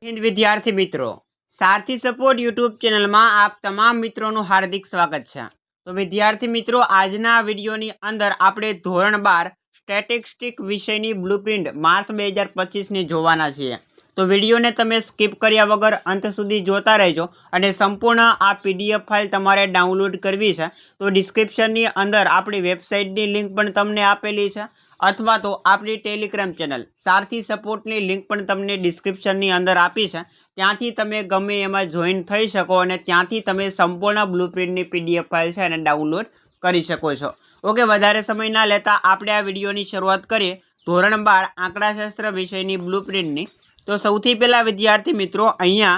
हिंद विद्यार्थी मित्रों, सारथी support YouTube channel में आप तमाम मित्रों हार्दिक स्वागत है। तो विद्यार्थी मित्रों, आजना वीडियोनी अंदर आपणे धोरण 12 स्टेटिस्टिक विषयनी ब्लूप्रिंट मार्च 2025 ने जोवाना छीए। तो विडियो ने तमे स्कीप कर्या वगर अंत सुधी जोता रहेजो अने संपूर्ण आ पीडीएफ फाइल तमारे डाउनलॉड करवी छे तो डिस्क्रिप्शन नी अंदर आपणी वेबसाइटनी लिंक पण तमने आपेली छे अथवा तो आपणी टेलिग्राम चेनल सारथी सपोर्टनी लिंक पण तमने डिस्क्रिप्शननी अंदर आपी छे। त्यांथी तमे गमे एमां जोइन थई शको अने त्यांथी तमे संपूर्ण ब्लूप्रिंटनी पीडीएफ फाइल छे एने डाउनलॉड करी शको छो। ओके, वधारे समय ना लेता आपणे आ विडियोनी शरूआत करीए धोरण 12 आंकड़ाशास्त्र विषयनी ब्लूप्रिंटनी। तो सौथी पहेला विद्यार्थी मित्रों, अहींया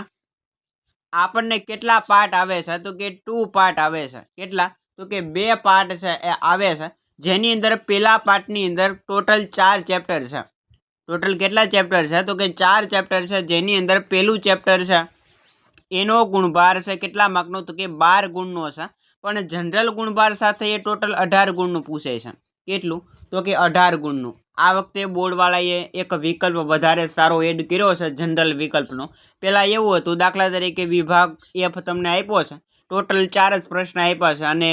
आपणने केटला पार्ट आवे छे तो के 2 पार्ट आवे छे। केटला तो के 2 पार्ट छे ए आवे छे, जेनी अंदर पहला पार्टनी अंदर टोटल 4 चेप्टर छे। टोटल केटला चेप्टर छे तो के 4 चेप्टर छे, जेनी अंदर पहेलुं चेप्टर छे एनो गुणभार छे केटला मार्कनो तो के 12 गुणनो छे। पण जनरल गुणभार साथे ए टोटल 18 गुणनुं पूछे छे। केटलुं तो के 18 गुणनुं। आ वखते बोर्डवाळाए एक विकल्प वधारे सारो एड कर्यो छे जनरल विकल्पनो। पहेला एवुं हतुं, दाखला तरीके विभाग एफ तमने आप्यो छे, टोटल 4 ज प्रश्न आप्या छे अने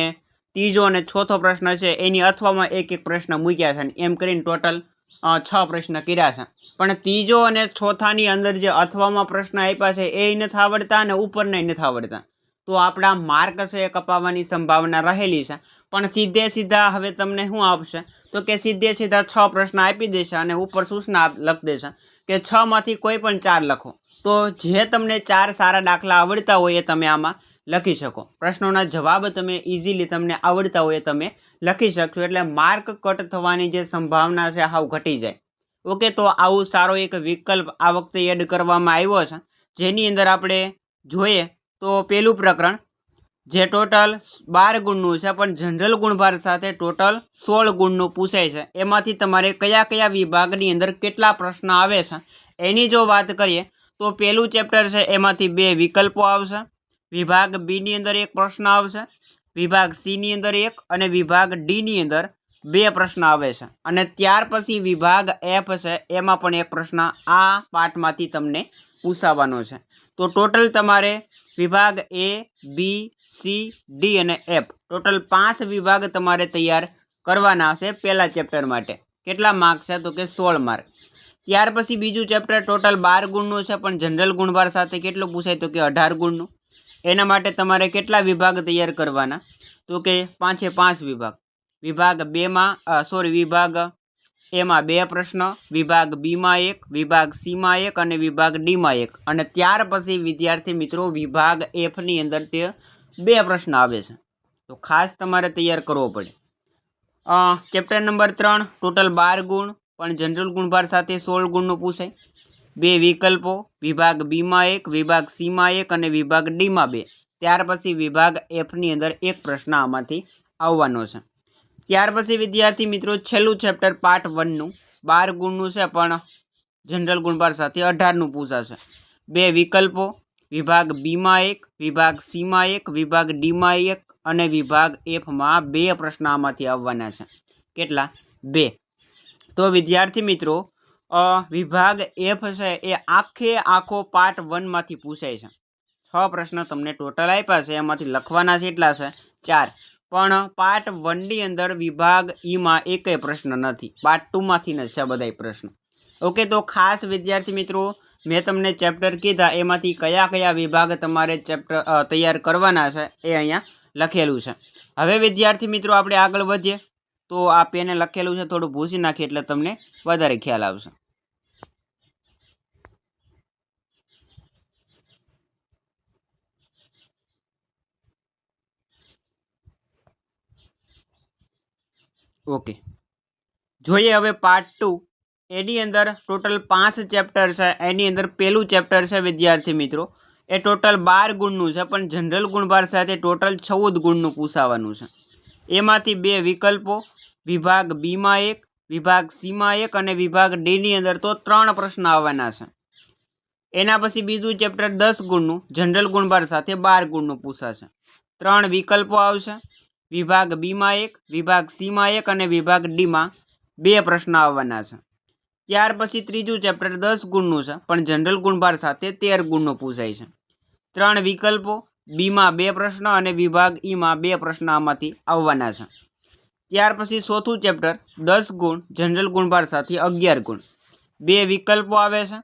तीजो अने चौथो प्रश्न छे एनी अथवामां एक एक प्रश्न मूक्या छे, एम करीने टोटल 6 प्रश्न कर्या छे। पण तीजो अने चौथानी अंदर जे अथवामां प्रश्न आप्या छे ए नथी आवडता अने उपरना नथी आवडता, तो आपणा मार्क छे कपाववानी संभावना रहेली छे। पण सीधे सीधा हवे तमने शुं आपशे तो के सीधे सीधा 6 प्रश्न आपी देशे अने उपर सूचना लखी देशे के 6 मांथी कोई पण 4 लखो। तो जे तमने 4 सारा दाखला आवडता होय ए तमे आमां लखी शको। प्रश्नोना जवाब तमे इजीली तमने आवडता होय तमे लखी शकशो, एटले मार्क कट थवानी जे संभावना छे हाव घटी जाय। ओके, तो आवुं सारो एक विकल्प आ वखते एड करवामां आव्यो छे, जेनी अंदर आपणे जोईए तो पहेलुं प्रकरण जे टोटल 12 गुणनुं छे पण जनरल गुणभार साथे टोटल 16 गुणनुं पूछाय छे। एमांथी तमारे कया कया विभागनी अंदर केटला प्रश्न आवे छे एनी जो वात करीए तो पहेलुं चेप्टर छे एमांथी 2 विकल्पो आवशे। विभाग बी नी अंदर एक प्रश्न आवशे, विभाग सी नी अंदर एक अने विभाग डी नी अंदर 2 प्रश्न आवे छे अने त्यार पछी विभाग एफ छे एमां पण एक प्रश्न आ पार्टमांथी तमने पूछावानो छे। तो टोटल तमारे विभाग ए बी सी डी अने एफ टोटल 5 विभाग तमारे तैयार करवाना छे पहला चेप्टर माटे। केटला मार्क छे तो के 16 मार्क। त्यार पछी बीजું चेप्टर टोटल 12 गुणनुं छे पण जनरल गुणभार साथे केटलो पूछाय तो के 18 गुणनुं। एना माटे तमारे केटला विभाग तैयार करवाना तो के 5 विभाग। विभाग बे में विभाग ए में 2 प्रश्न, विभाग बी में 1, विभाग सी में 1 अने विभाग डी में 1 अने त्यार पछी विद्यार्थी मित्रों विभाग एफ नी अंदर ते 2 प्रश्न आवे छे। तो खास तमारे तैयार करवो पड़े। चेप्टर नंबर 3 टोटल 12 गुण पण जनरल गुणभार साथे 16 गुणनुं पूछाय। 2 विकल्पो, विभाग बी में 1, विभाग सी में 1 अने विभाग डी में 2। त्यार पछी विभाग एफ नी अंदर एक प्रश्न आमांथी आववानो छे। त्यार पछी विद्यार्थी मित्रों छेल्लुं चेप्टर पार्ट 1 नुं 12 गुणनुं छे पण जनरल गुणभार साथे 18 नुं पूछाशे। 2 विकल्पो, विभाग बी में 1, विभाग सी में 1, विभाग डी में 1 अने विभाग एफ में 2 प्रश्न आमांथी आववाना छे। केटला 2। तो विद्यार्थी मित्रों विभाग एफ छे ए आखे आखो पार्ट 1 मांथी पूछाय छे। 6 प्रश्न तमने टोटल आप्या छे, एमांथी लखवाना કેટલા છે 4। पण पार्ट 1 ની अंदर विभाग ई में एकेय प्रश्न नथी, पार्ट 2 मांथी न छे बधाय प्रश्न। ओके, तो खास विद्यार्थी मित्रों मैं तमने चेप्टर कीधा एमांथी कया कया विभाग तमारे चेप्टर तैयार करवाना छे ए अहींया लखेलुं छे। हवे विद्यार्थी मित्रों आपणे आगळ वधीए तो आ पेने लखेलुं छे थोडुं भूंसी नाखीए એટલે तमने वधारे ख्याल आवशे। ओके, जोईए हवे पार्ट 2 एनी अंदर टोटल 5 चेप्टर है। एनी अंदर पहलू चेप्टर है विद्यार्थी मित्रों ए टोटल 12 गुणनुं छे पण जनरल गुणभार साथे टोटल 14 गुणनुं पूछावानुं छे। एमांथी 2 विकल्पो, विभाग बी में 1, विभाग सी में 1 अने विभाग डी नी अंदर तो 3 प्रश्न आववाना छे। एना पछी बीजुं चेप्टर 10 गुणनुं जनरल गुणभार साथे 12 गुणनुं पूछाशे। 3 विकल्पो आवशे, विभाग बी में 1, विभाग सी में 1 अने विभाग डी में 2 प्रश्न आववाना छे। ત્યાર પછી ત્રીજું ચેપ્ટર 10 ગુણનું છે, પણ જનરલ ગુણભાર સાથે 13 ગુણનું પૂછાય છે. 3 વિકલ્પો, બીમાં 2 પ્રશ્ન અને વિભાગ ઈમાં 2 પ્રશ્ન આમાંથી આવવાના છે. ત્યાર પછી ચોથું ચેપ્ટર 10 ગુણ, જનરલ ગુણભાર સાથે 11 ગુણ. 2 વિકલ્પો આવે છે.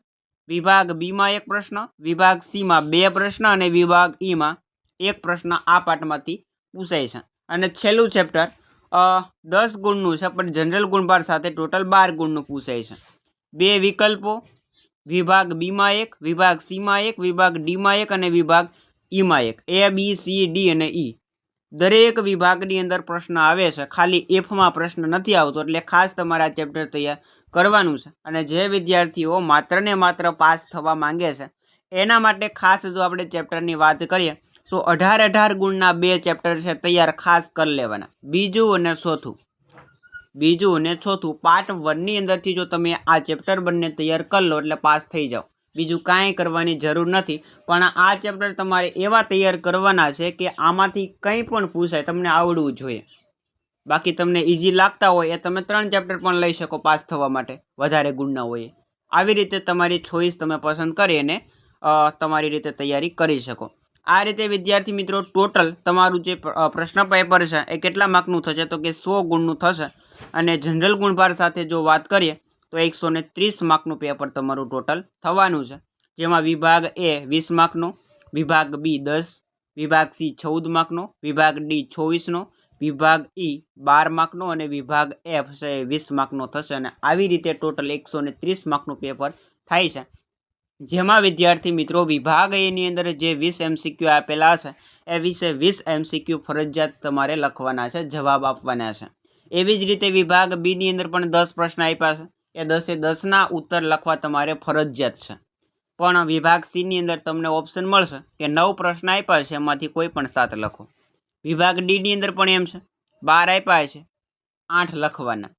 વિભાગ બીમાં 1 પ્રશ્ન, વિભાગ સીમાં 2 પ્રશ્ન અને વિભાગ ઈમાં 1 પ્રશ્ન આ પાઠમાંથી પૂછાય છે. અને છેલ્લું ચેપ્ટર 10 ગુણનું છે, પણ જનરલ ગુણભાર સાથે ટોટલ 12 ગુણનું પૂછાય છે. 2 વિકલ્પો, વિભાગ બીમાં 1, વિભાગ સીમાં 1, વિભાગ ડીમાં 1 અને વિભાગ ઈમાં 1. A, B, C, D અને E દરેક વિભાગની અંદર પ્રશ્ન આવે છે. ખાલી એફમાં પ્રશ્ન નથી આવતો, એટલે ખાસ તમારે આ ચેપ્ટર તૈયાર કરવાનું છે. અને જે વિદ્યાર્થીઓ માત્ર ને માત્ર પાસ થવા માંગે છે એના માટે ખાસ જો આપણે ચેપ્ટરની વાત કરીએ તો 18 ગુણના 2 ચેપ્ટર છે તૈયાર ખાસ કરી લેવાના. બીજું અને ચોથું પાર્ટ 1ની અંદરથી જો તમે આ ચેપ્ટર બંને તૈયાર કરી લો એટલે પાસ થઈ જાઓ. બીજું કાંઈ કરવાની જરૂર નથી. પણ આ ચેપ્ટર તમારે એવા તૈયાર કરવાના છે કે આમાંથી કંઈ પણ પૂછાય તમને આવડવું જોઈએ. બાકી તમને ઇઝી લાગતા હોય એ તમે 3 ચેપ્ટર પણ લઈ શકો પાસ થવા માટે, વધારે ગુણના હોય. આવી રીતે તમારી ચોઈસ તમે પસંદ કરી અને તમારી રીતે તૈયારી કરી શકો. આ રીતે વિદ્યાર્થી મિત્રો ટોટલ તમારું જે પ્રશ્ન પેપર છે એ કેટલા માર્કનું થશે તો કે 100 ગુણનું થશે. અને જનરલ ગુણભાર સાથે જો વાત કરીએ તો 130 માર્કનું પેપર તમારું ટોટલ થવાનું છે. જેમાં વિભાગ એ 20 માર્કનો, વિભાગ બી 10, વિભાગ સી 14 માર્કનો, વિભાગ ડી 24નો, વિભાગ ઈ 12 માર્કનો અને વિભાગ એફ છે 20 માર્કનો થશે. અને આવી રીતે ટોટલ 130 માર્કનું પેપર થાય છે. જેમાં વિદ્યાર્થી મિત્રો વિભાગ એની અંદર જે 20 MCQ આપેલા હશે એ 20 MCQ ફરજિયાત તમારે લખવાના છે, જવાબ આપવાના છે. એવી જ રીતે વિભાગ બીની અંદર પણ 10 પ્રશ્ન આપ્યા છે, એ 10ના ઉત્તર લખવા તમારે ફરજિયાત છે. પણ વિભાગ સીની અંદર તમને ઓપ્શન મળશે કે 9 પ્રશ્ન આપ્યા છે એમાંથી કોઈ પણ 7 લખો. વિભાગ ડીની અંદર પણ એમ છે, 12 આપ્યા છે 8 લખવાના.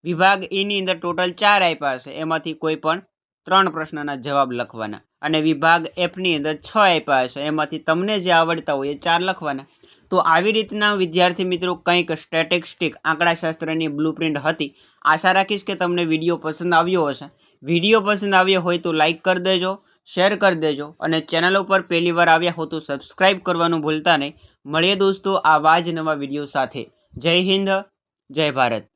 વિભાગ ઈની અંદર ટોટલ 4 આપ્યા છે એમાંથી કોઈ પણ 3 પ્રશ્નના જવાબ લખવાના. અને વિભાગ એફની અંદર 6 આપ્યા છે એમાંથી તમને જે આવડતા હોય એ 4 લખવાના. તો આવી રીતના વિદ્યાર્થી મિત્રો કંઈક સ્ટેટિસ્ટિક આંકડાશાસ્ત્રની બ્લુપ્રિન્ટ હતી. આશા રાખીશ કે તમને વિડીયો પસંદ આવ્યો હશે. વિડીયો પસંદ આવ્યો હોય તો લાઇક કરી દેજો, શેર કરી દેજો અને ચેનલ ઉપર પહેલી વાર આવ્યા હો તો સબસ્ક્રાઈબ કરવાનું ભૂલતા નહીં. મળીએ દોસ્તો આવા જ નવા વિડીયો સાથે. જય હિન્દ, જય ભારત.